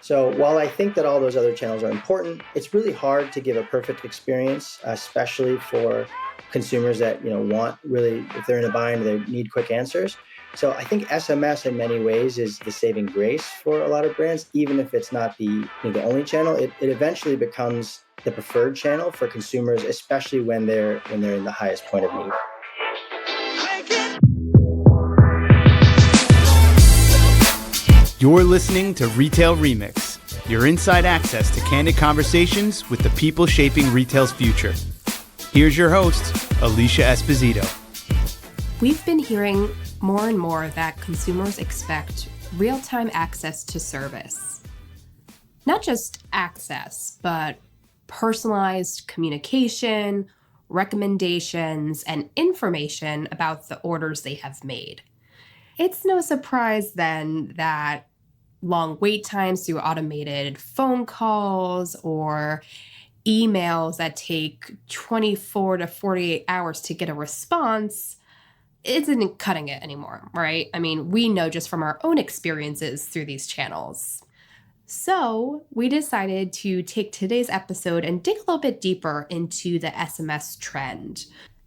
So while I think that all those other channels are important, it's really hard to give a perfect experience, especially for consumers that want really, if they're in a bind, they need quick answers. So I think SMS in many ways is the saving grace for a lot of brands, even if it's not the only channel. It eventually becomes the preferred channel for consumers, especially when they're in the highest point of need. You're listening to Retail Remix, your inside access to candid conversations with the people shaping retail's future. Here's your host, Alicia Esposito. We've been hearing more and more that consumers expect real-time access to service. Not just access, but personalized communication, recommendations, and information about the orders they have made. It's no surprise then that long wait times through automated phone calls or emails that take 24 to 48 hours to get a response isn't cutting it anymore, right? I mean, we know just from our own experiences through these channels. So we decided to take today's episode and dig a little bit deeper into the SMS trend.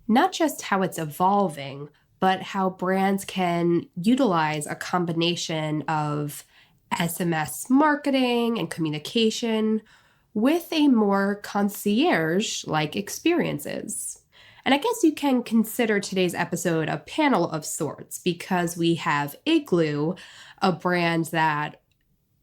Not just how it's evolving, but how brands can utilize a combination of SMS marketing and communication with a more concierge-like experiences. And I guess you can consider today's episode a panel of sorts because we have Igloo, a brand that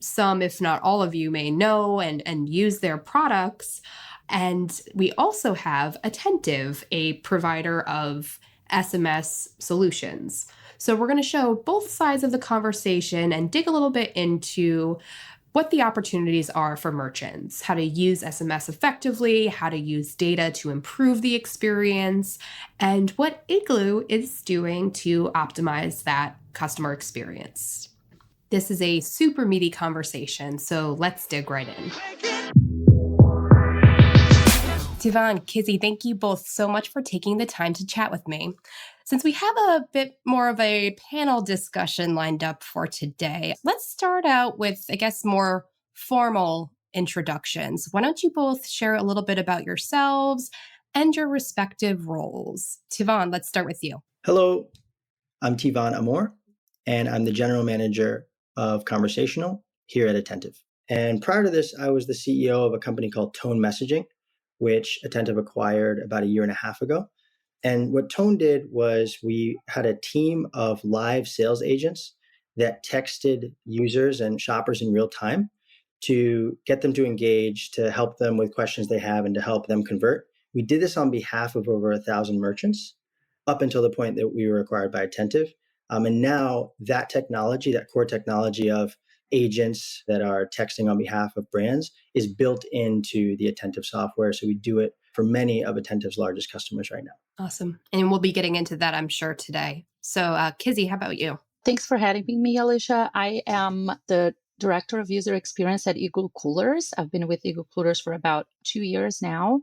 some, if not all of you, may know and use their products. And we also have Attentive, a provider of SMS solutions. So we're going to show both sides of the conversation and dig a little bit into what the opportunities are for merchants, how to use SMS effectively, how to use data to improve the experience, and what Igloo is doing to optimize that customer experience. This is a super meaty conversation, so let's dig right in. Tivan, Kizzy, thank you both so much for taking the time to chat with me. Since we have a bit more of a panel discussion lined up for today, let's start out with, I guess, more formal introductions. Why don't you both share a little bit about yourselves and your respective roles? Tivan, let's start with you. Hello, I'm Tivan Amor, and I'm the general manager of Conversational here at Attentive. And prior to this, I was the CEO of a company called Tone Messaging, which Attentive acquired about a year and a half ago. And what Tone did was we had a team of live sales agents that texted users and shoppers in real time to get them to engage, to help them with questions they have, and to help them convert. We did this on behalf of over 1,000 merchants up until the point that we were acquired by Attentive. And now that technology, that core technology of agents that are texting on behalf of brands is built into the Attentive software. So we do it for many of Attentive's largest customers right now. Awesome. And we'll be getting into that, I'm sure, today. So Kizzy, how about you? Thanks for having me, Alicia. I am the Director of User Experience at Igloo Coolers. I've been with Igloo Coolers for about 2 years now.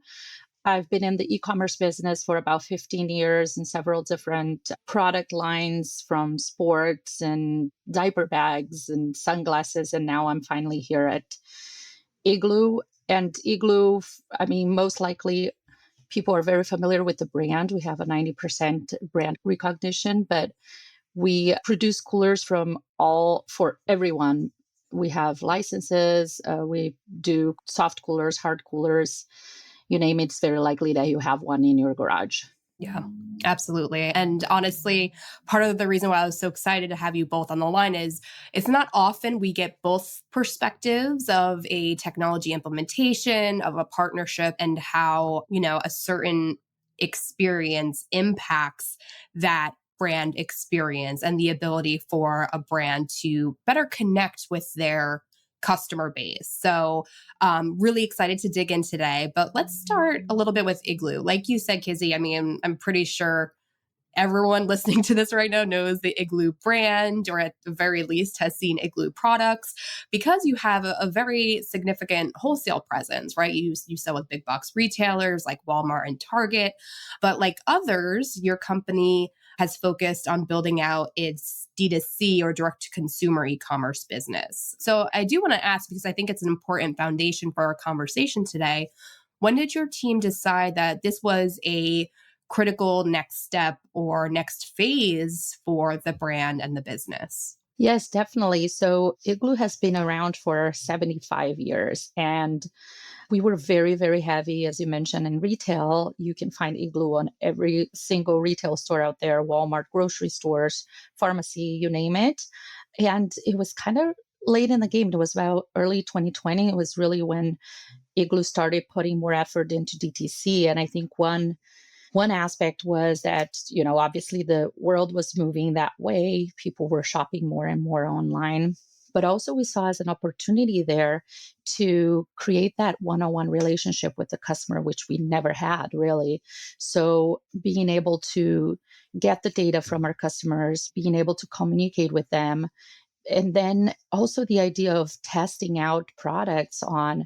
I've been in the e-commerce business for about 15 years in several different product lines, from sports and diaper bags and sunglasses. And now I'm finally here at Igloo. And Igloo, I mean, most likely people are very familiar with the brand. We have a 90% brand recognition, but we produce coolers for everyone. We have licenses. We do soft coolers, hard coolers. You name it, it's very likely that you have one in your garage. Yeah, absolutely. And honestly, part of the reason why I was so excited to have you both on the line is it's not often we get both perspectives of a technology implementation, of a partnership, and how, a certain experience impacts that brand experience and the ability for a brand to better connect with their customer base. So really excited to dig in today, but let's start a little bit with Igloo. Like you said, Kizzy, I mean, I'm pretty sure everyone listening to this right now knows the Igloo brand, or at the very least has seen Igloo products, because you have a very significant wholesale presence, right? You sell with big box retailers like Walmart and Target, but like others, your company has focused on building out its D2C or direct to consumer e-commerce business. So I do want to ask, because I think it's an important foundation for our conversation today, when did your team decide that this was a critical next step or next phase for the brand and the business? Yes, definitely. So Igloo has been around for 75 years, and we were very, very heavy, as you mentioned, in retail. You can find Igloo on every single retail store out there, Walmart, grocery stores, pharmacy, you name it. And it was kind of late in the game. It was about early 2020. It was really when Igloo started putting more effort into DTC. And I think one aspect was that, obviously the world was moving that way. People were shopping more and more online. But also we saw as an opportunity there to create that one-on-one relationship with the customer, which we never had really. So being able to get the data from our customers, being able to communicate with them, and then also the idea of testing out products on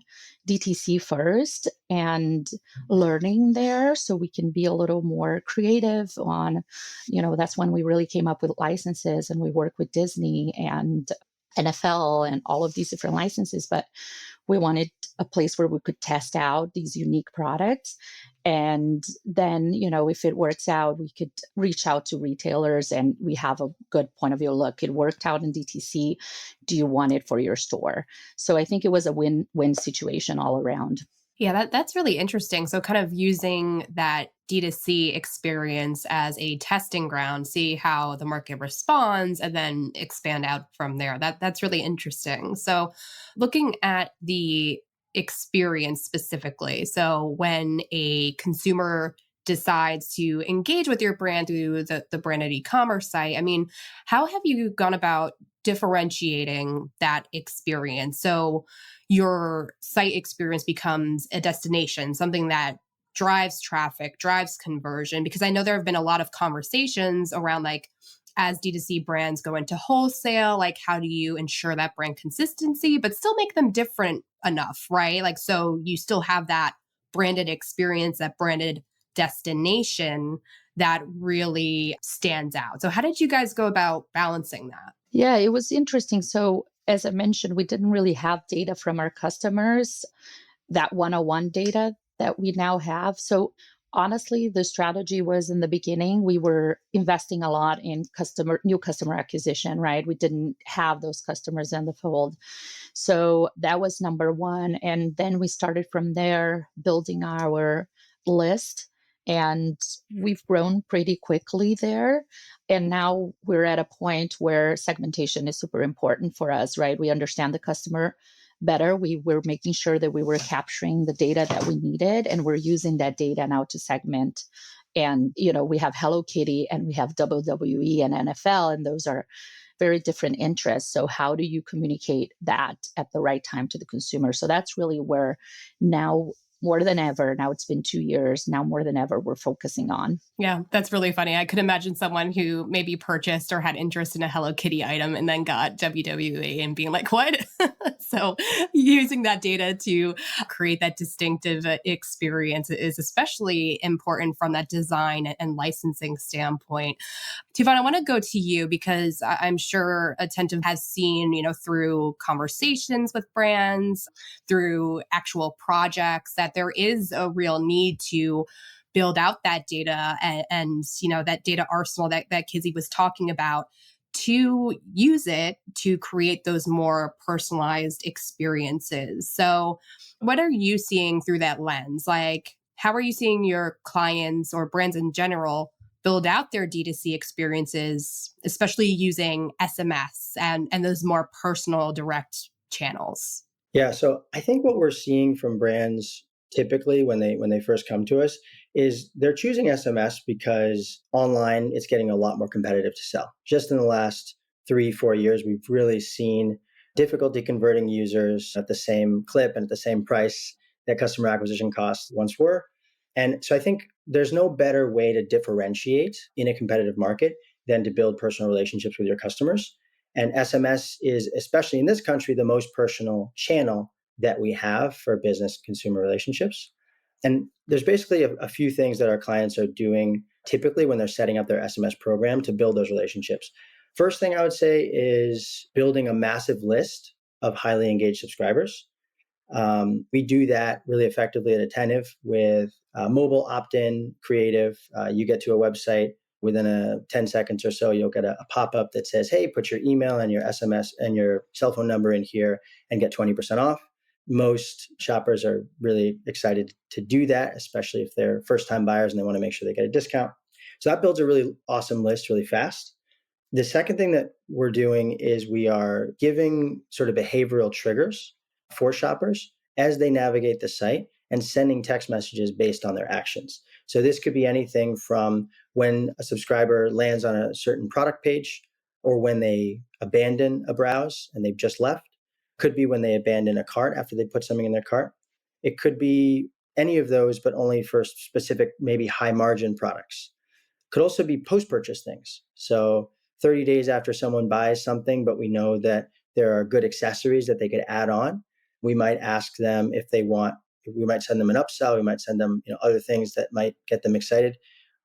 DTC first and learning there so we can be a little more creative on, that's when we really came up with licenses, and we work with Disney and NFL and all of these different licenses. But we wanted a place where we could test out these unique products. And then, if it works out, we could reach out to retailers and we have a good point of view. Look, it worked out in DTC. Do you want it for your store? So I think it was a win-win situation all around. Yeah, that's really interesting. So kind of using that D2C experience as a testing ground, see how the market responds, and then expand out from there. That's really interesting. So looking at the experience specifically, so when a consumer decides to engage with your brand through the branded e-commerce site, I mean, how have you gone about differentiating that experience? So your site experience becomes a destination, something that drives traffic, drives conversion. Because I know there have been a lot of conversations around as D2C brands go into wholesale, how do you ensure that brand consistency, but still make them different enough, right? So you still have that branded experience, that branded destination that really stands out. So how did you guys go about balancing that? Yeah, it was interesting. So as I mentioned, we didn't really have data from our customers, that one-on-one data that we now have. So honestly, the strategy was in the beginning, we were investing a lot in new customer acquisition, right? We didn't have those customers in the fold. So that was number one. And then we started from there, building our list. And we've grown pretty quickly there. And now we're at a point where segmentation is super important for us, right? We understand the customer better. We were making sure that we were capturing the data that we needed, and we're using that data now to segment. And, we have Hello Kitty and we have WWE and NFL, and those are very different interests. So how do you communicate that at the right time to the consumer? So that's really where now, more than ever, now it's been 2 years, now more than ever, we're focusing on. Yeah, that's really funny. I could imagine someone who maybe purchased or had interest in a Hello Kitty item and then got WWE and being like, what? So using that data to create that distinctive experience is especially important from that design and licensing standpoint. Tivan, I want to go to you because I'm sure Attentive has seen, through conversations with brands, through actual projects, that there is a real need to build out that data and that data arsenal that Kizzy was talking about, to use it to create those more personalized experiences. So what are you seeing through that lens? How are you seeing your clients or brands in general build out their D2C experiences, especially using SMS and those more personal direct channels? Yeah, so I think what we're seeing from brands typically when they first come to us is they're choosing SMS because online it's getting a lot more competitive to sell. Just in the last 3-4 years, we've really seen difficulty converting users at the same clip and at the same price that customer acquisition costs once were. And so I think there's no better way to differentiate in a competitive market than to build personal relationships with your customers. And SMS is, especially in this country, the most personal channel that we have for business consumer relationships. And there's basically a few things that our clients are doing typically when they're setting up their SMS program to build those relationships. First thing I would say is building a massive list of highly engaged subscribers. We do that really effectively at Attentive with mobile opt-in creative. You get to a website, within 10 seconds or so, you'll get a pop-up that says, hey, put your email and your SMS and your cell phone number in here and get 20% off. Most shoppers are really excited to do that, especially if they're first-time buyers and they want to make sure they get a discount. So that builds a really awesome list really fast. The second thing that we're doing is we are giving sort of behavioral triggers for shoppers as they navigate the site and sending text messages based on their actions. So this could be anything from when a subscriber lands on a certain product page or when they abandon a browse and they've just left. Could be when they abandon a cart after they put something in their cart. It could be any of those, but only for specific, maybe high margin products. Could also be post-purchase things. So 30 days after someone buys something, but we know that there are good accessories that they could add on, we might ask them if they want, we might send them an upsell, we might send them other things that might get them excited,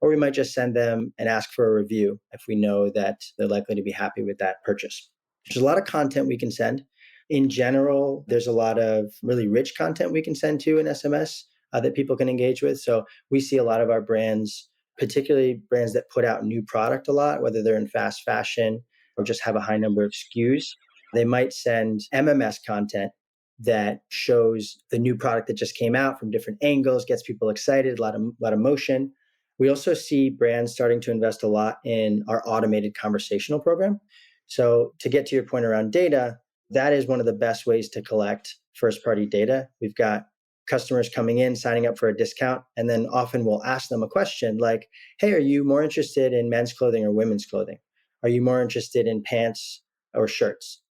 or we might just send them and ask for a review if we know that they're likely to be happy with that purchase. There's a lot of content we can send. In general, there's a lot of really rich content we can send to an SMS that people can engage with. So we see a lot of our brands, particularly brands that put out new product a lot, whether they're in fast fashion or just have a high number of SKUs, they might send MMS content that shows the new product that just came out from different angles, gets people excited, a lot of motion. We also see brands starting to invest a lot in our automated conversational program. So to get to your point around data, that is one of the best ways to collect first-party data. We've got customers coming in, signing up for a discount, and then often we'll ask them a question like, hey, are you more interested in men's clothing or women's clothing? Are you more interested in pants or shirts?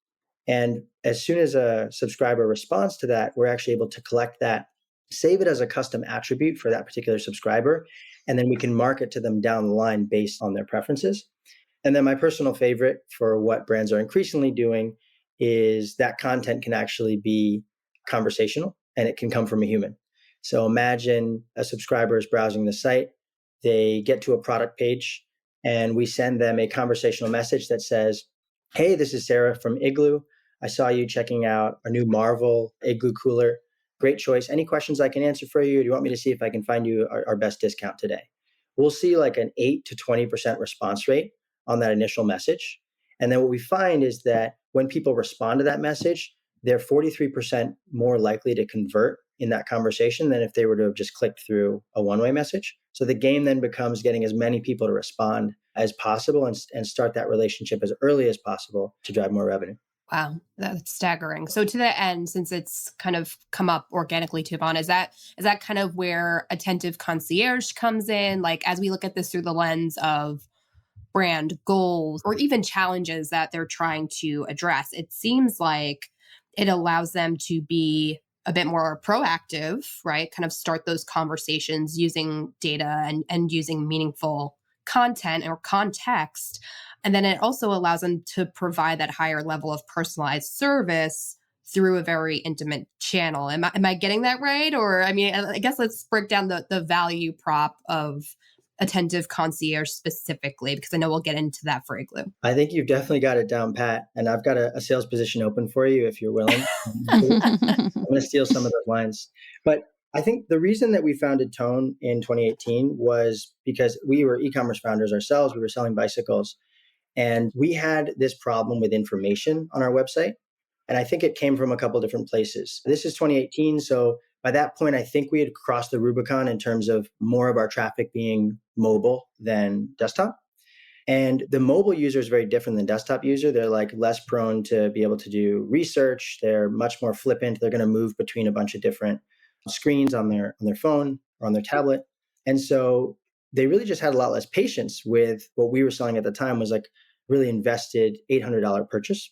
And as soon as a subscriber responds to that, we're actually able to collect that, save it as a custom attribute for that particular subscriber, and then we can market to them down the line based on their preferences. And then my personal favorite for what brands are increasingly doing is that content can actually be conversational and it can come from a human. So imagine a subscriber is browsing the site, they get to a product page, and we send them a conversational message that says, hey, this is Sarah from Igloo. I saw you checking out our new Marvel Igloo cooler. Great choice. Any questions I can answer for you? Do you want me to see if I can find you our best discount today? We'll see like an 8 to 20% response rate on that initial message. And then what we find is that when people respond to that message, they're 43% more likely to convert in that conversation than if they were to have just clicked through a one-way message. So the game then becomes getting as many people to respond as possible and start that relationship as early as possible to drive more revenue. Wow, that's staggering. So to that end, since it's kind of come up organically, Tivon, is that kind of where Attentive Concierge comes in? Like as we look at this through the lens of brand goals or even challenges that they're trying to address, it seems like it allows them to be a bit more proactive, right? Kind of start those conversations using data and using meaningful content or context. And then it also allows them to provide that higher level of personalized service through a very intimate channel. Am I getting that right? Or, I mean, I guess let's break down the value prop of Attentive Concierge specifically, because I know we'll get into that for Igloo. I think you've definitely got it down pat. And I've got a sales position open for you if you're willing. I'm going to steal some of those lines. But I think the reason that we founded Tone in 2018 was because we were e-commerce founders ourselves. We were selling bicycles. And we had this problem with information on our website. And I think it came from a couple different places. This is 2018. So by that point, I think we had crossed the Rubicon in terms of more of our traffic being mobile than desktop. And the mobile user is very different than desktop user. They're like less prone to be able to do research. They're much more flippant. They're going to move between a bunch of different screens on their phone or on their tablet. And so they really just had a lot less patience with what we were selling at the time was like really invested $800 purchase.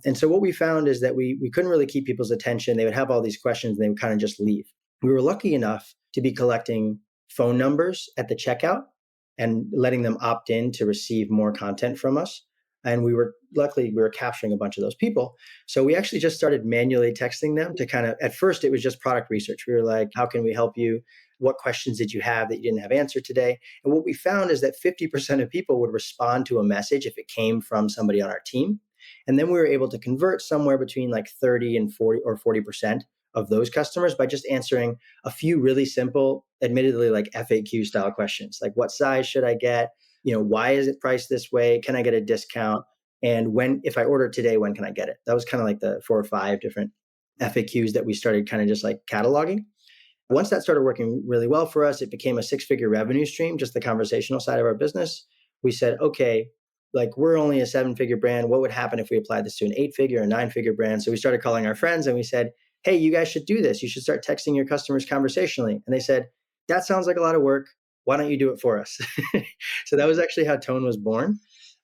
And so what we found is that we couldn't really keep people's attention. They would have all these questions and they would kind of just leave. We were lucky enough to be collecting phone numbers at the checkout and letting them opt in to receive more content from us. And luckily we were capturing a bunch of those people. So we actually just started manually texting them to kind of, at first it was just product research. We were like, how can we help you? What questions did you have that you didn't have answered today? And what we found is that 50% of people would respond to a message if it came from somebody on our team. And then we were able to convert somewhere between like 30 and 40 or 40% of those customers by just answering a few really simple, admittedly like FAQ style questions, like what size should I get? Why is it priced this way? Can I get a discount? And if I order today, when can I get it? That was kind of like the 4 or 5 different FAQs that we started kind of just like cataloging. Once that started working really well for us, it became a 6-figure revenue stream, just the conversational side of our business. We said, okay, like we're only a 7-figure brand. What would happen if we applied this to an 8-figure or 9-figure brand? So we started calling our friends and we said, hey, you guys should do this. You should start texting your customers conversationally. And they said, that sounds like a lot of work. Why don't you do it for us? So that was actually how Tone was born.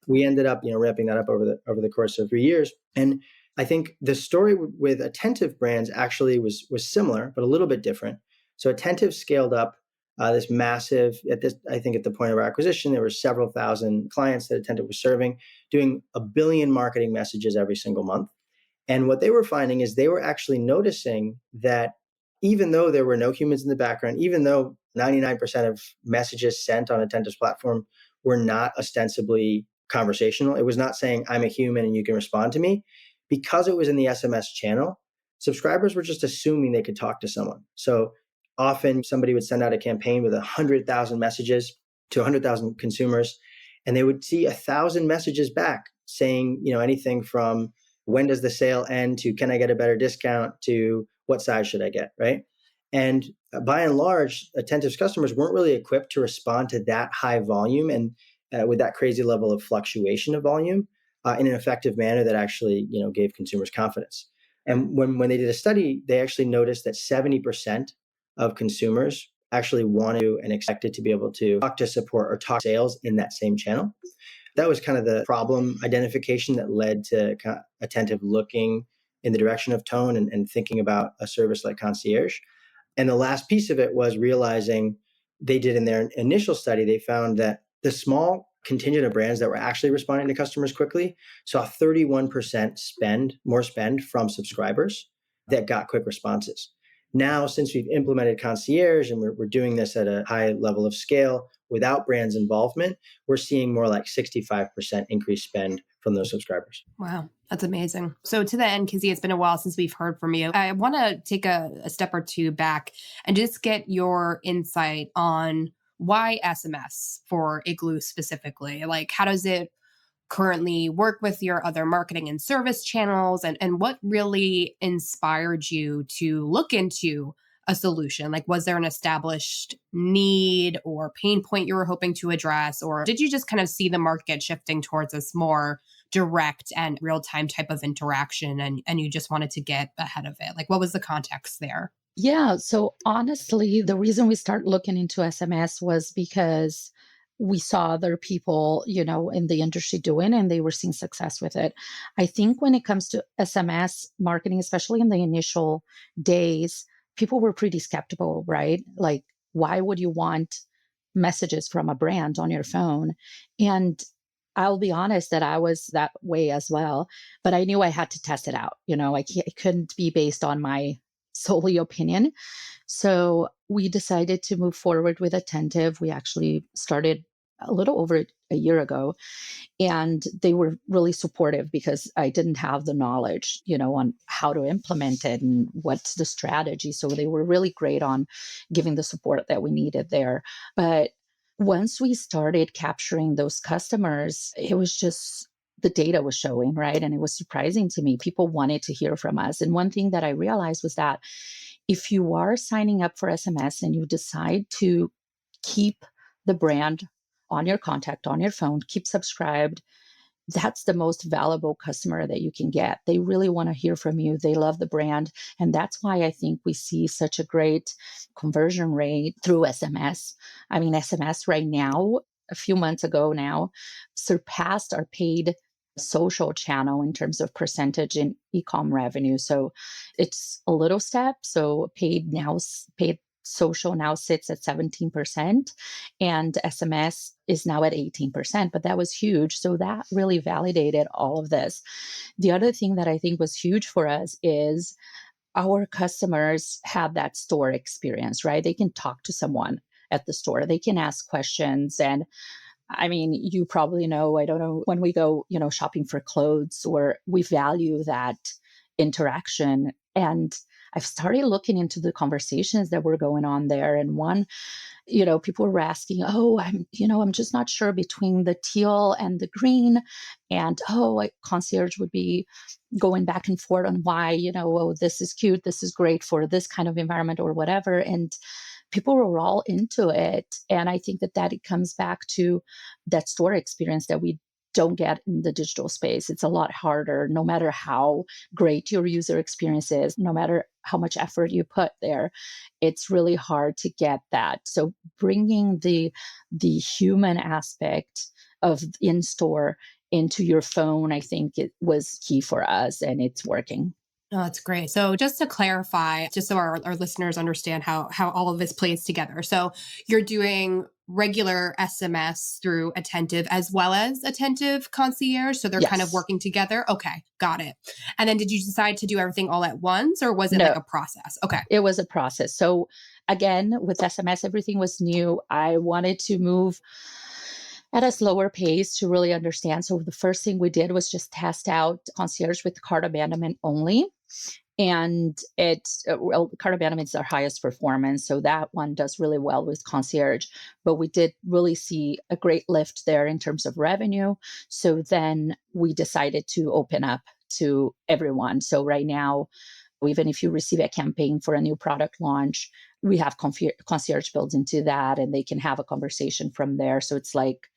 We ended up, ramping that up over the course of 3 years. And I think the story with Attentive brands actually was similar, but a little bit different. So Attentive scaled up this massive, I think at the point of our acquisition, there were several thousand clients that Attentive was serving, doing 1 billion marketing messages every single month. And what they were finding is they were actually noticing that even though there were no humans in the background, even though 99% of messages sent on Attentive's platform were not ostensibly conversational, it was not saying, I'm a human and you can respond to me. Because it was in the SMS channel, subscribers were just assuming they could talk to someone. So often somebody would send out a campaign with 100,000 messages to 100,000 consumers, and they would see 1,000 messages back saying, anything from when does the sale end to can I get a better discount to what size should I get, right? And by and large, Attentive's customers weren't really equipped to respond to that high volume and with that crazy level of fluctuation of volume in an effective manner that actually, gave consumers confidence. And when they did a study, they actually noticed that 70% of consumers actually want to and expected to be able to talk to support or talk sales in that same channel. That was kind of the problem identification that led to Attentive looking in the direction of Tone and thinking about a service like Concierge. And the last piece of it was realizing they did in their initial study, they found that the small contingent of brands that were actually responding to customers quickly saw 31% more spend from subscribers that got quick responses. Now, since we've implemented Concierge and we're doing this at a high level of scale without brands' involvement, we're seeing more like 65% increased spend from those subscribers. Wow, that's amazing. So to the end, Kizzy, it's been a while since we've heard from you. I want to take a step or two back and just get your insight on why SMS for Igloo specifically. Like, how does it currently work with your other marketing and service channels? And what really inspired you to look into a solution? Like, was there an established need or pain point you were hoping to address? Or did you just kind of see the market shifting towards this more direct and real-time type of interaction and you just wanted to get ahead of it? Like, what was the context there? Yeah. So honestly, the reason we started looking into SMS was because we saw other people, in the industry doing, and they were seeing success with it. I think when it comes to SMS marketing, especially in the initial days, people were pretty skeptical, right? Like, why would you want messages from a brand on your phone? And I'll be honest that I was that way as well, but I knew I had to test it out. It couldn't be based on my solely opinion. So we decided to move forward with Attentive. We actually started a little over a year ago, and they were really supportive because I didn't have the knowledge, on how to implement it and what's the strategy. So they were really great on giving the support that we needed there. But once we started capturing those customers, it was just the data was showing, right? And it was surprising to me. People wanted to hear from us. And one thing that I realized was that if you are signing up for SMS and you decide to keep the brand on your contact, on your phone, keep subscribed, that's the most valuable customer that you can get. They really want to hear from you. They love the brand. And that's why I think we see such a great conversion rate through SMS. I mean, SMS right now, a few months ago now, surpassed our paid social channel in terms of percentage in e-com revenue. So it's a little step. So paid social now sits at 17% and SMS is now at 18%, but that was huge. So that really validated all of this. The other thing that I think was huge for us is our customers have that store experience, right? They can talk to someone at the store, they can ask questions. And I mean, you probably know, I don't know, when we go, shopping for clothes, or we value that interaction. And I've started looking into the conversations that were going on there. And one, people were asking, oh, I'm just not sure between the teal and the green. And, concierge would be going back and forth on why, oh, this is cute, this is great for this kind of environment or whatever. And people were all into it. And I think that it comes back to that store experience that we don't get in the digital space. It's a lot harder, no matter how great your user experience is, no matter how much effort you put there, it's really hard to get that. So bringing the human aspect of in-store into your phone, I think it was key for us, and it's working. Oh, that's great. So just to clarify, just so our listeners understand how all of this plays together. So you're doing regular SMS through Attentive as well as Attentive Concierge. So they're kind of working together. Okay, got it. And then did you decide to do everything all at once, or was it like a process? Okay. It was a process. So again, with SMS, everything was new. I wanted to move at a slower pace to really understand. So the first thing we did was just test out concierge with cart abandonment only. And cart abandonment is our highest performance. So that one does really well with concierge. But we did really see a great lift there in terms of revenue. So then we decided to open up to everyone. So right now, even if you receive a campaign for a new product launch, we have concierge built into that, and they can have a conversation from there. So it's like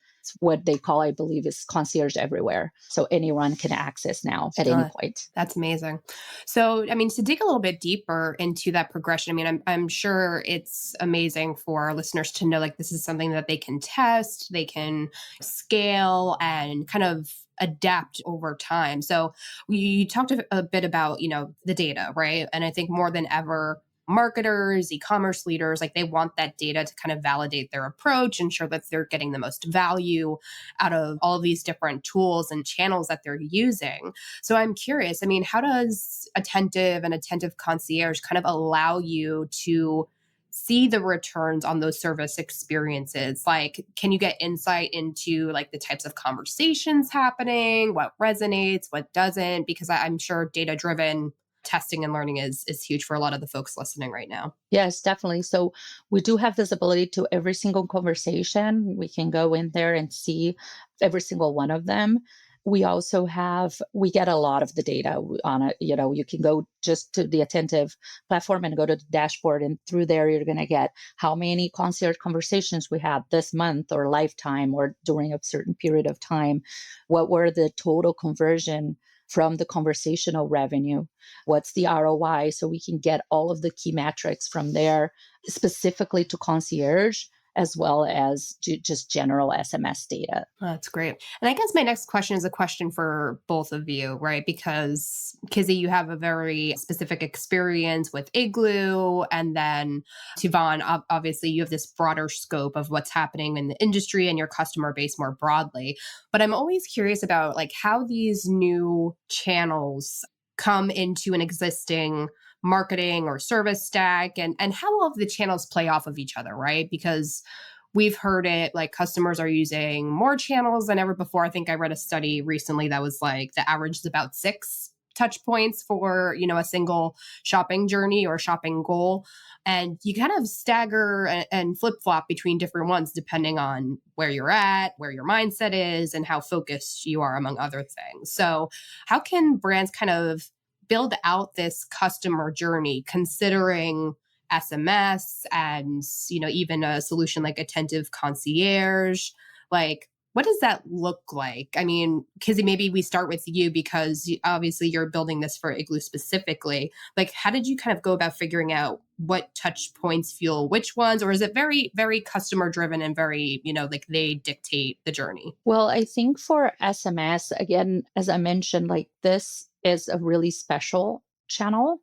what they call, I believe, is concierge everywhere. So anyone can access now at any point. That's amazing. So, I mean, to dig a little bit deeper into that progression, I mean, I'm sure it's amazing for our listeners to know, like, this is something that they can test, they can scale and kind of adapt over time. So you talked a bit about, the data, right? And I think more than ever, marketers, e-commerce leaders, like, they want that data to kind of validate their approach, ensure that they're getting the most value out of all of these different tools and channels that they're using. So I'm curious, I mean, how does Attentive and Attentive Concierge kind of allow you to see the returns on those service experiences? Like, can you get insight into like the types of conversations happening, what resonates, what doesn't? Because I'm sure data-driven testing and learning is huge for a lot of the folks listening right now. Yes, definitely. So we do have visibility to every single conversation. We can go in there and see every single one of them. We also we get a lot of the data on it. You can go just to the Attentive platform and go to the dashboard, and through there, you're going to get how many concierge conversations we had this month or lifetime or during a certain period of time. What were the total conversion from the conversational revenue? What's the ROI? So we can get all of the key metrics from there, specifically to concierge, as well as just general SMS data. That's great. And I guess my next question is a question for both of you, right? Because Kizzy, you have a very specific experience with Igloo. And then Tivan, obviously you have this broader scope of what's happening in the industry and your customer base more broadly. But I'm always curious about like how these new channels come into an existing marketing or service stack, and how all of the channels play off of each other, right? Because we've heard it like customers are using more channels than ever before. I think I read a study recently that was like the average is about 6 touch points for, a single shopping journey or shopping goal. And you kind of stagger and flip-flop between different ones depending on where you're at, where your mindset is, and how focused you are, among other things. So how can brands kind of build out this customer journey considering SMS and, even a solution like Attentive Concierge? Like, what does that look like? I mean, Kizzy, maybe we start with you because obviously you're building this for Igloo specifically. Like, how did you kind of go about figuring out what touch points fuel which ones? Or is it very, very customer driven and very, like they dictate the journey? Well, I think for SMS, again, as I mentioned, like this is a really special channel.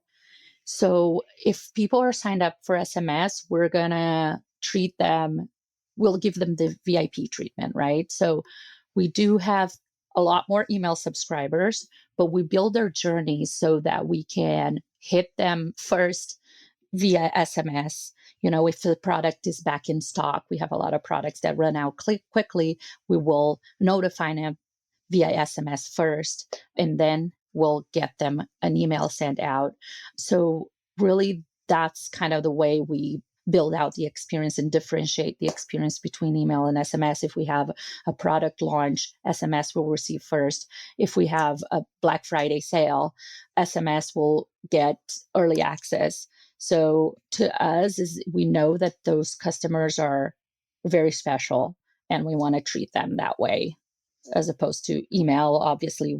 So if people are signed up for SMS, we're going to treat them, we'll give them the VIP treatment, right? So we do have a lot more email subscribers, but we build their journeys so that we can hit them first via SMS. If the product is back in stock, we have a lot of products that run out quickly. We will notify them via SMS first, and then we'll get them an email sent out. So really, that's kind of the way we build out the experience and differentiate the experience between email and SMS. If we have a product launch, SMS will receive first. If we have a Black Friday sale, SMS will get early access. So to us, we know that those customers are very special, and we want to treat them that way, as opposed to email. Obviously,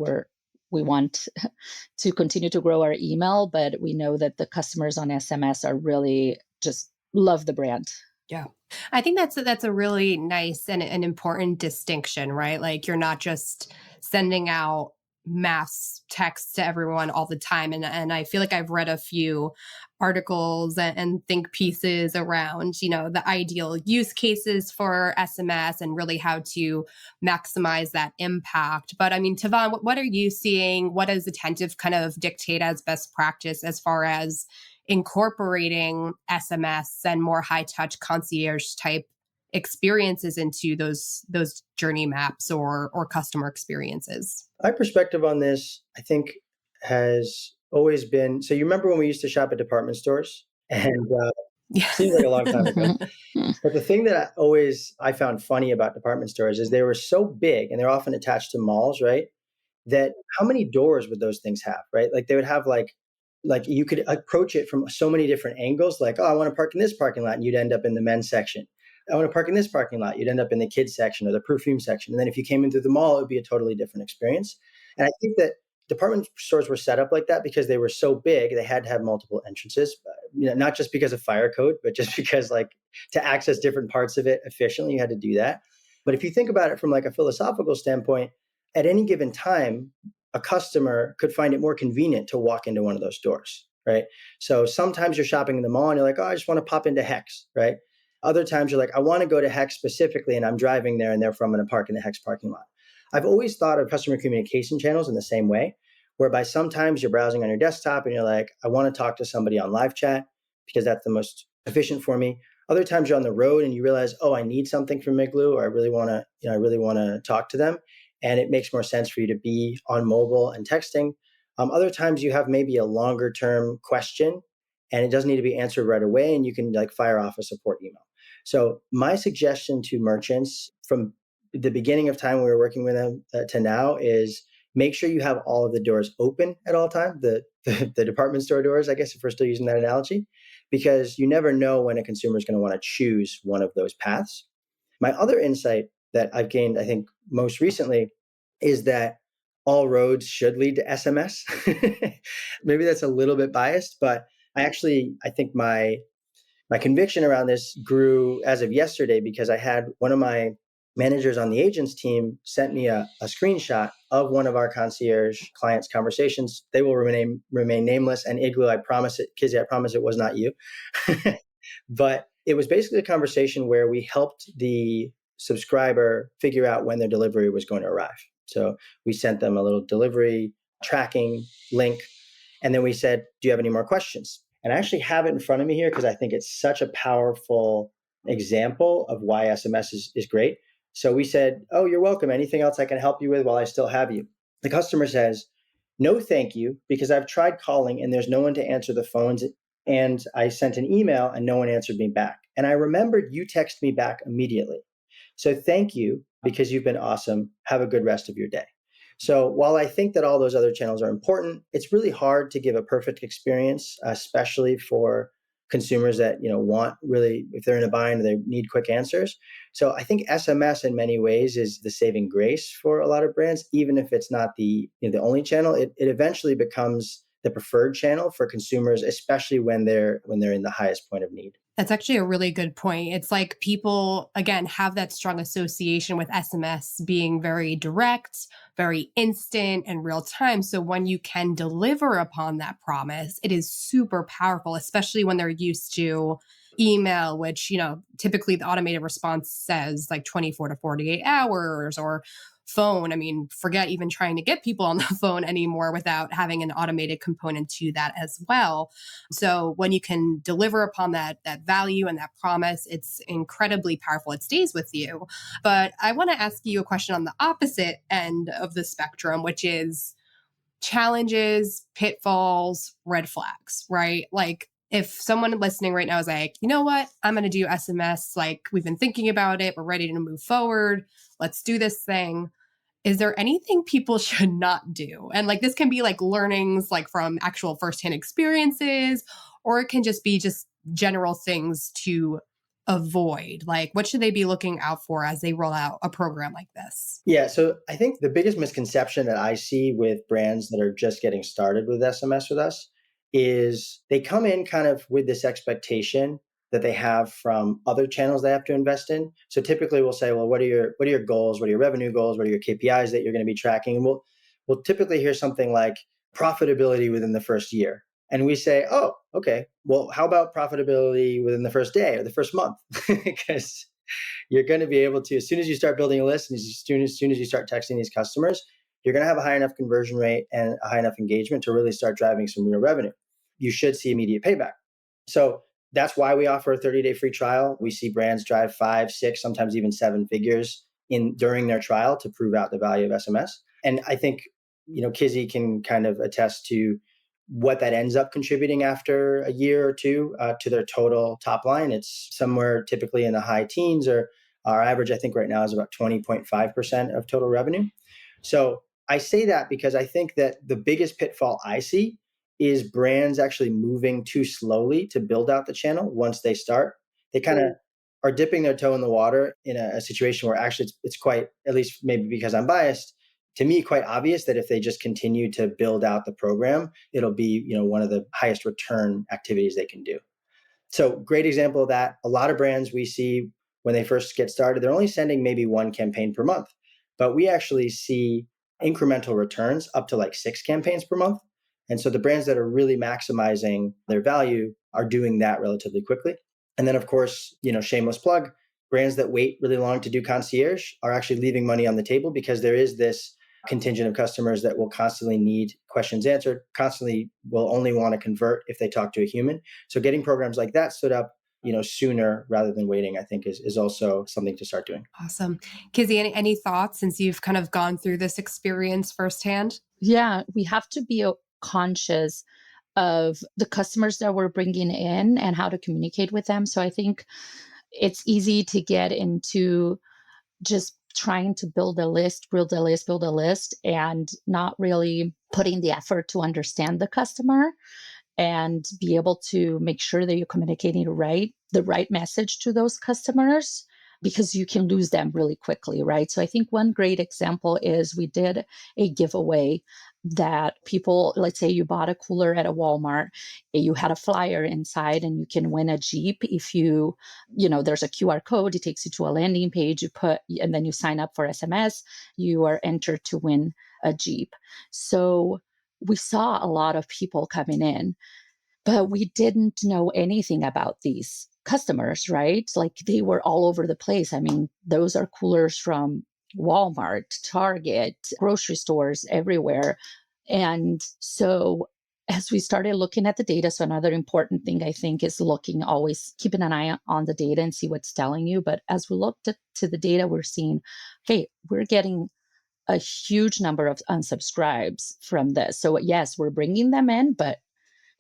we want to continue to grow our email, but we know that the customers on SMS are really just love the brand. Yeah. I think that's a really nice and an important distinction, right? Like, you're not just sending out mass texts to everyone all the time. And I feel like I've read a few articles and think pieces around, the ideal use cases for SMS and really how to maximize that impact. But I mean, Tivon, what are you seeing? What does Attentive kind of dictate as best practice as far as incorporating SMS and more high touch concierge type experiences into those journey maps or customer experiences? My perspective on this, I think, has always been, so you remember when we used to shop at department stores? And Yeah. seems like a long time ago. But the thing that I found funny about department stores is they were so big, and they're often attached to malls, right? That how many doors would those things have, right? Like they would have like you could approach it from so many different angles. Like, oh, I want to park in this parking lot, and you'd end up in the men's section. I want to park in this parking lot, you'd end up in the kids section or the perfume section. And then if you came in through the mall, it would be a totally different experience. And I think that department stores were set up like that because they were so big, they had to have multiple entrances, not just because of fire code, but just because like to access different parts of it efficiently, you had to do that. But if you think about it from like a philosophical standpoint, at any given time, a customer could find it more convenient to walk into one of those doors, right? So sometimes you're shopping in the mall and you're like, oh, I just want to pop into Hex, right? Other times you're like, I want to go to Hex specifically, and I'm driving there, and therefore I'm going to park in the Hex parking lot. I've always thought of customer communication channels in the same way, whereby sometimes you're browsing on your desktop and you're like, I want to talk to somebody on live chat because that's the most efficient for me. Other times you're on the road and you realize, oh, I need something from Igloo, or I really want to talk to them. And it makes more sense for you to be on mobile and texting. Other times you have maybe a longer term question and it doesn't need to be answered right away, and you can like fire off a support email. So my suggestion to merchants from the beginning of time we were working with them to now is make sure you have all of the doors open at all times, the department store doors, I guess, if we're still using that analogy, because you never know when a consumer is going to want to choose one of those paths. My other insight that I've gained, I think, most recently is that all roads should lead to SMS. Maybe that's a little bit biased, but I think my conviction around this grew as of yesterday, because I had one of my managers on the agents team sent me a screenshot of one of our concierge clients' conversations. They will remain nameless. And Igloo, I promise it, Kizzy, I promise it was not you. But it was basically a conversation where we helped the subscriber figure out when their delivery was going to arrive. So we sent them a little delivery tracking link. And then we said, do you have any more questions? And I actually have it in front of me here because I think it's such a powerful example of why SMS is great. So we said, oh, you're welcome. Anything else I can help you with while I still have you? The customer says, no, thank you, because I've tried calling and there's no one to answer the phones. And I sent an email and no one answered me back. And I remembered you text me back immediately. So thank you, because you've been awesome. Have a good rest of your day. So while I think that all those other channels are important, it's really hard to give a perfect experience, especially for consumers that want really, if they're in a bind, they need quick answers. So I think SMS in many ways is the saving grace for a lot of brands, even if it's not the the only channel. It eventually becomes the preferred channel for consumers, especially when they're in the highest point of need. That's actually a really good point. It's like people, again, have that strong association with SMS being very direct, very instant, and real time. So when you can deliver upon that promise, it is super powerful, especially when they're used to email, which, typically the automated response says like 24 to 48 hours, or phone. I mean, forget even trying to get people on the phone anymore without having an automated component to that as well. So when you can deliver upon that value and that promise, it's incredibly powerful. It stays with you. But I want to ask you a question on the opposite end of the spectrum, which is challenges, pitfalls, red flags, right? Like if someone listening right now is like, you know what, I'm going to do SMS, like we've been thinking about it, we're ready to move forward, let's do this thing. Is there anything people should not do? And like this can be like learnings like from actual firsthand experiences, or it can just be just general things to avoid. Like what should they be looking out for as they roll out a program like this? Yeah, so I think the biggest misconception that I see with brands that are just getting started with SMS with us is they come in kind of with this expectation that they have from other channels they have to invest in. So typically we'll say, well, what are your goals? What are your revenue goals? What are your KPIs that you're going to be tracking? And we'll typically hear something like profitability within the first year. And we say, oh, okay, well, how about profitability within the first day or the first month? Because you're going to be able to, as soon as you start building a list and as soon as you start texting these customers, you're going to have a high enough conversion rate and a high enough engagement to really start driving some real revenue. You should see immediate payback. So that's why we offer a 30-day free trial. We see brands drive 5, 6, sometimes even 7 figures during their trial to prove out the value of SMS. And I think, Kizzy can kind of attest to what that ends up contributing after a year or two to their total top line. It's somewhere typically in the high teens, or our average, I think right now is about 20.5% of total revenue. So I say that because I think that the biggest pitfall I see is brands actually moving too slowly to build out the channel once they start. They kind of are dipping their toe in the water in a situation where actually it's quite, at least maybe because I'm biased, to me, quite obvious that if they just continue to build out the program, it'll be, one of the highest return activities they can do. So great example of that. A lot of brands we see when they first get started, they're only sending maybe 1 campaign per month, but we actually see incremental returns up to like 6 campaigns per month. And so the brands that are really maximizing their value are doing that relatively quickly. And then of course, shameless plug, brands that wait really long to do concierge are actually leaving money on the table because there is this contingent of customers that will constantly need questions answered, constantly will only want to convert if they talk to a human. So getting programs like that stood up, sooner rather than waiting, I think is also something to start doing. Awesome. Kizzy, any thoughts since you've kind of gone through this experience firsthand? Yeah, we have to be conscious of the customers that we're bringing in and how to communicate with them. So I think it's easy to get into just trying to build a list, and not really putting the effort to understand the customer and be able to make sure that you're communicating the right message to those customers, because you can lose them really quickly, right? So I think one great example is we did a giveaway that people, let's say you bought a cooler at a Walmart, you had a flyer inside and you can win a Jeep if there's a QR code, it takes you to a landing page, and then you sign up for SMS, you are entered to win a Jeep. So we saw a lot of people coming in, but we didn't know anything about these customers, right? Like they were all over the place. I mean, those are coolers from Walmart, Target, grocery stores everywhere. And so as we started looking at the data, so another important thing I think is always keeping an eye on the data and see what's telling you. But as we looked to the data, we're seeing, hey, we're getting a huge number of unsubscribes from this. So yes, we're bringing them in, but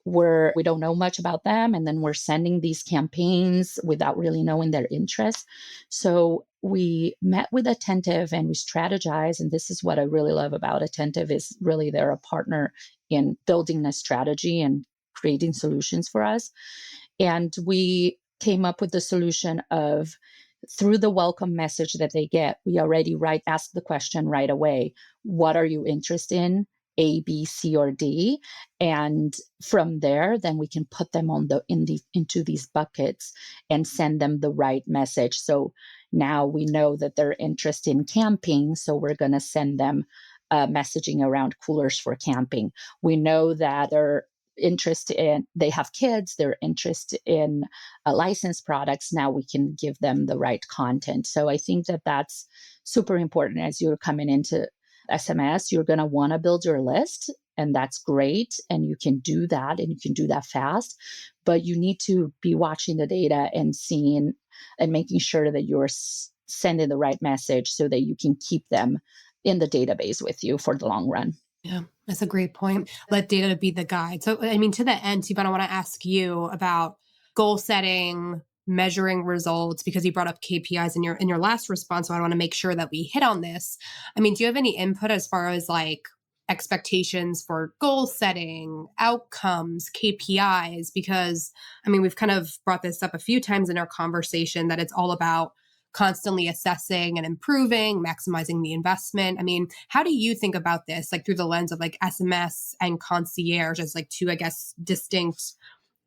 we don't know much about them. And then we're sending these campaigns without really knowing their interests. So we met with Attentive and we strategized. And this is what I really love about Attentive is really they're a partner in building a strategy and creating solutions for us. And we came up with the solution of, through the welcome message that they get, we already ask the question right away, what are you interested in? A, B, C, or D. And from there, then we can put them into these buckets and send them the right message. So now we know that they're interested in camping, so we're going to send them messaging around coolers for camping. We know that they have kids, they're interested in licensed products. Now we can give them the right content. So I think that that's super important as you're coming into SMS. You're going to want to build your list, and that's great. And you can do that, and you can do that fast. But you need to be watching the data and seeing and making sure that you're sending the right message so that you can keep them in the database with you for the long run. Yeah, that's a great point. Let data be the guide. So, I mean, to the end, Tivana, I want to ask you about goal setting, measuring results, because you brought up KPIs in your last response. So I want to make sure that we hit on this. I mean, do you have any input as far as like expectations for goal setting, outcomes, KPIs? Because, I mean, we've kind of brought this up a few times in our conversation that it's all about constantly assessing and improving, maximizing the investment. I mean, how do you think about this, like through the lens of like SMS and concierge as like two, I guess, distinct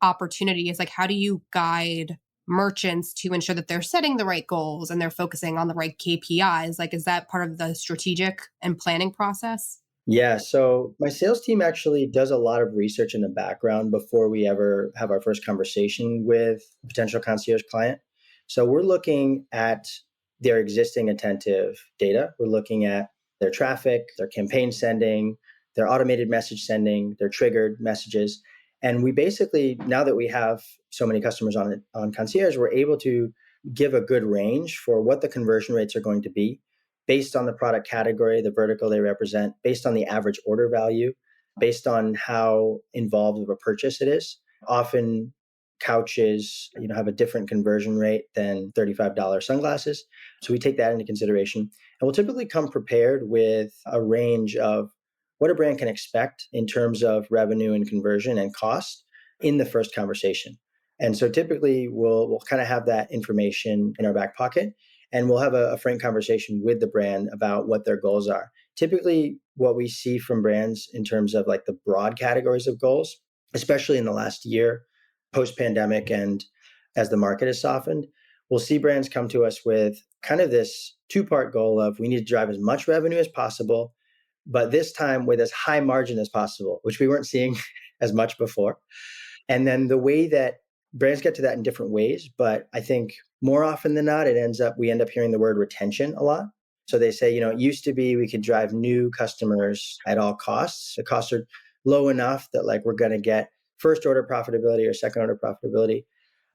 opportunities? Like, how do you guide merchants to ensure that they're setting the right goals and they're focusing on the right KPIs? Like, is that part of the strategic and planning process? Yeah, so my sales team actually does a lot of research in the background before we ever have our first conversation with a potential concierge client. So we're looking at their existing attentive data. We're looking at their traffic, their campaign sending, their automated message sending, their triggered messages. And we basically, now that we have so many customers on concierge, we're able to give a good range for what the conversion rates are going to be based on the product category, the vertical they represent, based on the average order value, based on how involved of a purchase it is. Often couches, have a different conversion rate than $35 sunglasses. So we take that into consideration. And we'll typically come prepared with a range of what a brand can expect in terms of revenue and conversion and cost in the first conversation. And so typically we'll kind of have that information in our back pocket, and we'll have a frank conversation with the brand about what their goals are. Typically what we see from brands in terms of like the broad categories of goals, especially in the last year, post-pandemic, and as the market has softened, we'll see brands come to us with kind of this two-part goal of we need to drive as much revenue as possible, but this time with as high margin as possible, which we weren't seeing as much before. And then the way that brands get to that in different ways, but I think more often than not, we end up hearing the word retention a lot. So they say, it used to be we could drive new customers at all costs. The costs are low enough that like we're going to get first order profitability or second order profitability.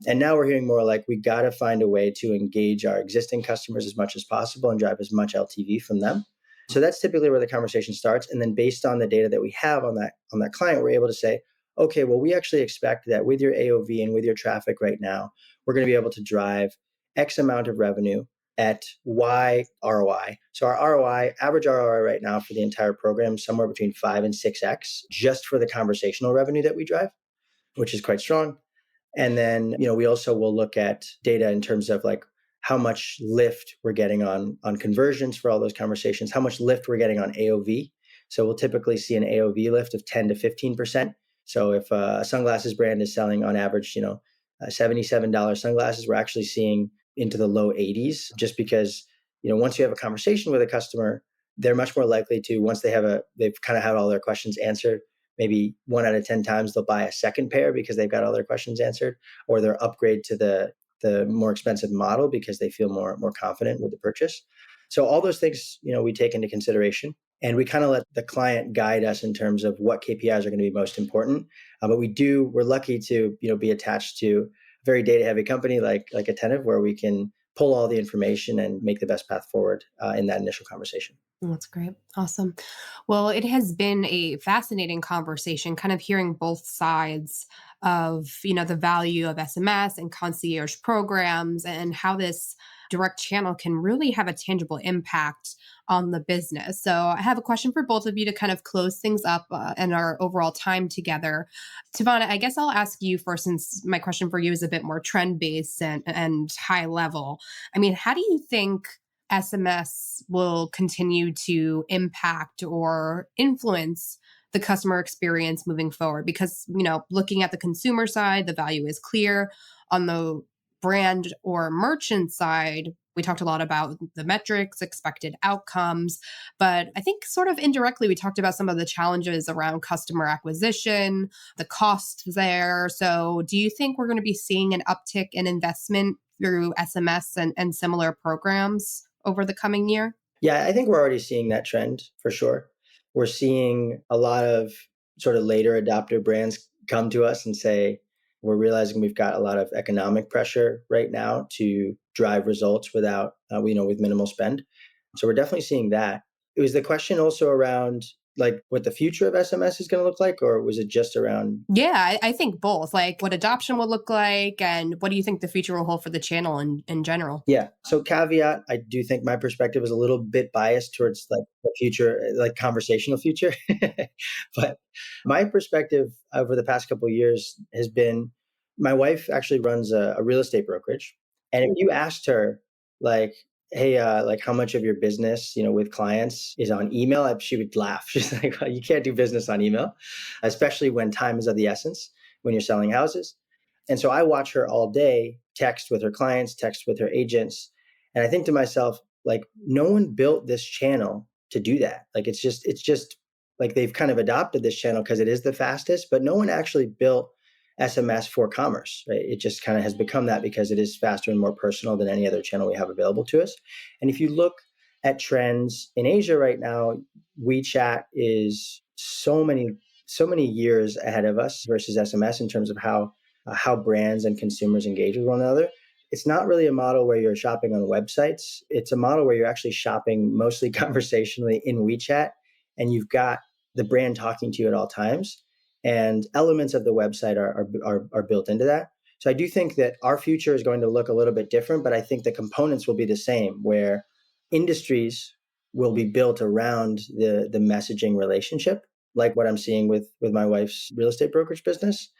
And now we're hearing more like we got to find a way to engage our existing customers as much as possible and drive as much LTV from them. So that's typically where the conversation starts. And then based on the data that we have on that client, we're able to say, okay, well, we actually expect that with your AOV and with your traffic right now, we're going to be able to drive X amount of revenue at Y ROI. So our average ROI right now for the entire program is somewhere between 5 and 6X just for the conversational revenue that we drive, which is quite strong. And then, we also will look at data in terms of like how much lift we're getting on conversions for all those conversations, how much lift we're getting on AOV. So we'll typically see an AOV lift of 10 to 15%. So if a sunglasses brand is selling on average, $77 sunglasses, we're actually seeing into the low 80s, just because, once you have a conversation with a customer, they're much more likely to, once they've kind of had all their questions answered, maybe 1 out of 10 times they'll buy a second pair because they've got all their questions answered, or they'll upgrade to the more expensive model because they feel more confident with the purchase. So all those things, we take into consideration, and we kind of let the client guide us in terms of what KPIs are going to be most important. But we're lucky to, be attached to a very data heavy company like Attentive, where we can pull all the information and make the best path forward in that initial conversation. That's great. Awesome. Well, it has been a fascinating conversation, kind of hearing both sides of, the value of SMS and concierge programs and how this direct channel can really have a tangible impact on the business. So I have a question for both of you to kind of close things up and our overall time together. Tivana, I guess I'll ask you first, since my question for you is a bit more trend-based and high level. I mean, how do you think SMS will continue to impact or influence the customer experience moving forward? Because, looking at the consumer side, the value is clear. On the brand or merchant side, we talked a lot about the metrics, expected outcomes, but I think sort of indirectly, we talked about some of the challenges around customer acquisition, the cost there. So do you think we're going to be seeing an uptick in investment through SMS and similar programs over the coming year? Yeah, I think we're already seeing that trend for sure. We're seeing a lot of sort of later adopter brands come to us and say, we're realizing we've got a lot of economic pressure right now to drive results without, with minimal spend. So we're definitely seeing that. It was the question also around like what the future of SMS is going to look like, or was it just around? Yeah, I think both. Like what adoption will look like, and what do you think the future will hold for the channel in general? Yeah. So caveat, I do think my perspective is a little bit biased towards like the future, like conversational future. But my perspective over the past couple of years has been, my wife actually runs a real estate brokerage. And if you asked her like, hey, like how much of your business, with clients is on email, she would laugh. She's like, well, you can't do business on email, especially when time is of the essence, when you're selling houses. And so I watch her all day text with her clients, text with her agents. And I think to myself, like, no one built this channel to do that. Like, it's just like they've kind of adopted this channel because it is the fastest, but no one actually built SMS for commerce, right? It just kind of has become that because it is faster and more personal than any other channel we have available to us. And if you look at trends in Asia right now, WeChat is so many years ahead of us versus SMS in terms of how brands and consumers engage with one another. It's not really a model where you're shopping on websites. It's a model where you're actually shopping mostly conversationally in WeChat, and you've got the brand talking to you at all times. And elements of the website are built into that. So I do think that our future is going to look a little bit different, but I think the components will be the same, where industries will be built around the messaging relationship, like what I'm seeing with my wife's real estate brokerage business.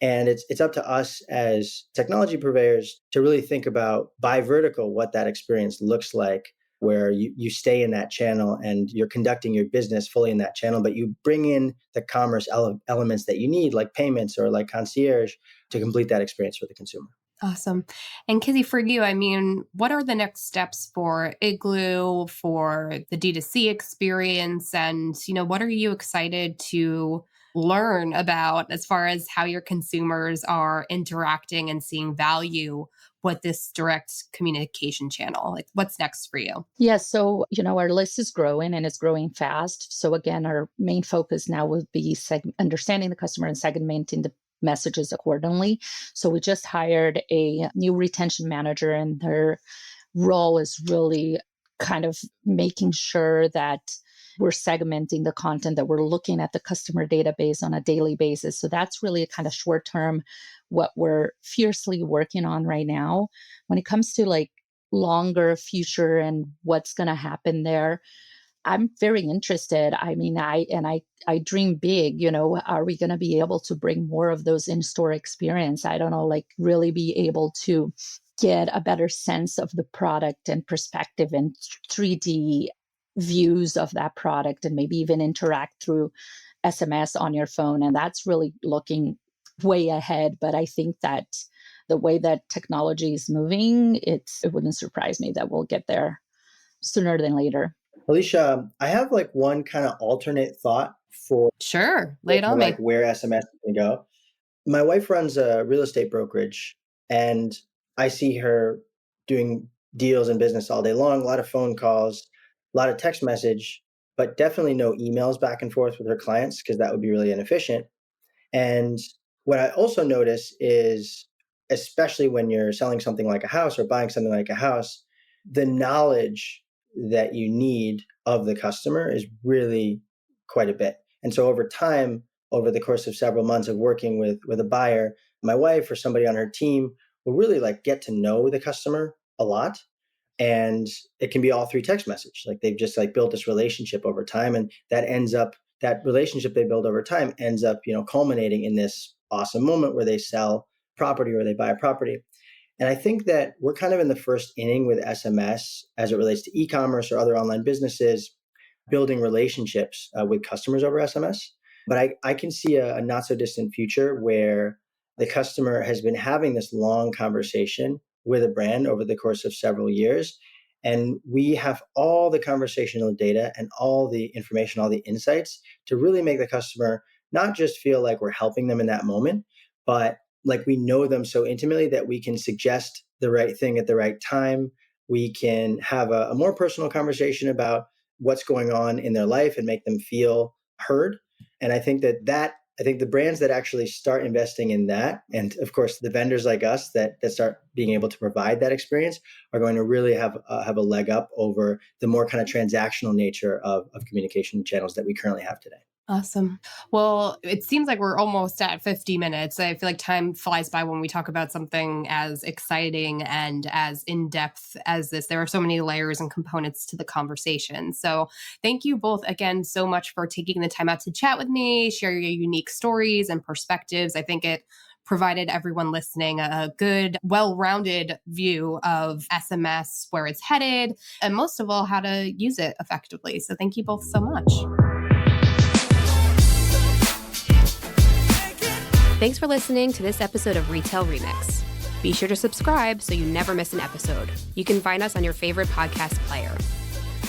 And it's up to us as technology purveyors to really think about by vertical what that experience looks like, where you stay in that channel and you're conducting your business fully in that channel, but you bring in the commerce elements that you need, like payments or like concierge, to complete that experience for the consumer. Awesome. And Kizzy, for you, what are the next steps for Igloo, for the D2C experience? And, what are you excited to learn about as far as how your consumers are interacting and seeing value with this direct communication channel? Like, what's next for you? Yeah, so, our list is growing and it's growing fast. So again, our main focus now will be understanding the customer and segmenting the messages accordingly. So we just hired a new retention manager, and their role is really kind of making sure that we're segmenting the content, that we're looking at the customer database on a daily basis. So that's really a kind of short term, what we're fiercely working on right now. When it comes to like longer future and what's going to happen there, I'm very interested. I dream big, are we going to be able to bring more of those in-store experience? I don't know, like really be able to get a better sense of the product and perspective and 3D views of that product, and maybe even interact through SMS on your phone. And that's really looking way ahead. But I think that the way that technology is moving, it wouldn't surprise me that we'll get there sooner than later. Alicia, I have like one kind of alternate thought for Sure. Lay it on like me. where SMS can go. My wife runs a real estate brokerage, and I see her doing deals and business all day long, a lot of phone calls, a lot of text message, but definitely no emails back and forth with her clients because that would be really inefficient. And what I also notice is, especially when you're selling something like a house or buying something like a house, the knowledge that you need of the customer is really quite a bit. And so over time, over the course of several months of working with a buyer, my wife or somebody on her team will really like get to know the customer a lot. And it can be all through text message. Like they've just like built this relationship over time, and that relationship they build over time ends up, culminating in this awesome moment where they sell property or they buy a property. And I think that we're kind of in the first inning with SMS as it relates to e-commerce or other online businesses building relationships with customers over SMS. But I can see a not so distant future where the customer has been having this long conversation with a brand over the course of several years. And we have all the conversational data and all the information, all the insights to really make the customer not just feel like we're helping them in that moment, but like we know them so intimately that we can suggest the right thing at the right time. We can have a more personal conversation about what's going on in their life and make them feel heard. And I think I think the brands that actually start investing in that, and of course the vendors like us that start being able to provide that experience, are going to really have a leg up over the more kind of transactional nature of communication channels that we currently have today. Awesome. Well, it seems like we're almost at 50 minutes. I feel like time flies by when we talk about something as exciting and as in-depth as this. There are so many layers and components to the conversation. So thank you both again so much for taking the time out to chat with me, share your unique stories and perspectives. I think it provided everyone listening a good, well-rounded view of SMS, where it's headed, and most of all, how to use it effectively. So thank you both so much. Thanks for listening to this episode of Retail Remix. Be sure to subscribe so you never miss an episode. You can find us on your favorite podcast player.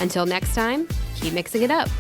Until next time, keep mixing it up.